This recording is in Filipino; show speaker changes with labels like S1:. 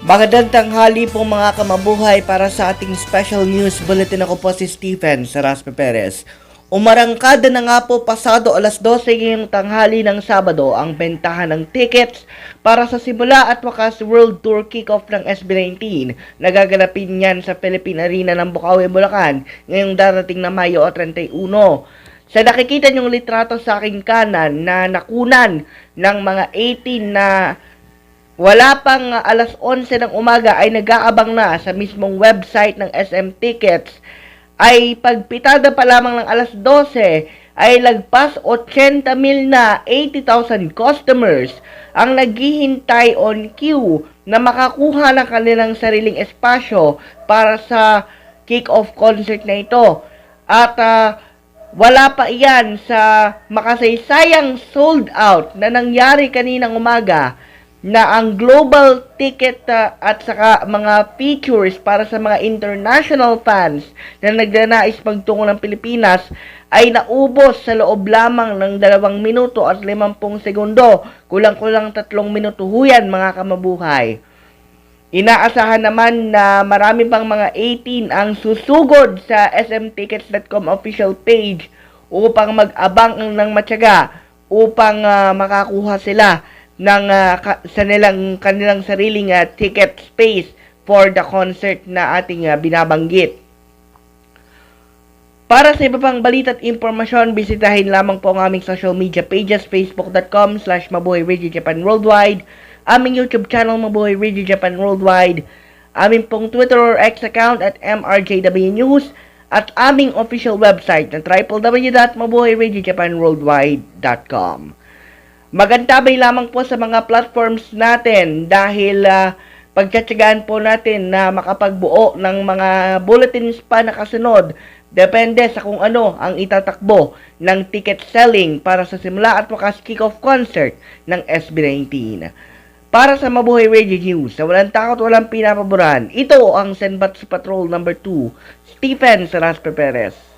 S1: Magandang tanghali po mga kamabuhay para sa ating special news bulletin. Ako po si Stephen Saraspe Perez. Umarangkada na nga po pasado alas 12 ngayong tanghali ng Sabado ang bentahan ng tickets para sa simula at wakas World Tour Kickoff ng SB19 na gaganapin yan sa Philippine Arena ng Bukawi, Bulacan ngayong darating na Mayo 31. Sa nakikita niyong litrato sa aking kanan na nakunan ng mga 18 na wala pang alas 11 ng umaga ay nag-aabang na sa mismong website ng SM Tickets, ay pagpitada pa lamang ng alas 12 ay lagpas 80,000 na 80,000 customers ang naghihintay on queue na makakuha ng kanilang sariling espasyo para sa kick-off concert na ito. At wala pa iyan sa makasaysayang sold out na nangyari kaninang umaga na ang global ticket at saka mga features para sa mga international fans na nagnanais magtungo ng Pilipinas ay naubos sa loob lamang ng 2 minuto at 50 segundo. Kulang-kulang 3 minuto huyan mga kamabuhay. Inaasahan naman na marami pang mga 18 ang susugod sa smtickets.com official page upang mag-abang ng matyaga upang makakuha sila ng kanilang sariling ticket space for the concert na ating binabanggit. Para sa iba pang balita at impormasyon, bisitahin lamang po ang aming social media pages, facebook.com/Mabuhay Radio Japan Worldwide, aming YouTube channel Mabuhay Radio Japan Worldwide, aming pong Twitter or X account at MRJW News, at aming official website na www.mabuhayradiojapanworldwide.com. Magantabay lamang po sa mga platforms natin dahil pagtsatsagaan po natin na makapagbuo ng mga bulletins pa na kasunod. Depende sa kung ano ang itatakbo ng ticket selling para sa simula at wakas kick-off concert ng SB19. Para sa Mabuhay Radio News, sa walang takot, walang pinapaboran, ito ang Senbatsu Patrol number 2, Stephen Saraspe Perez.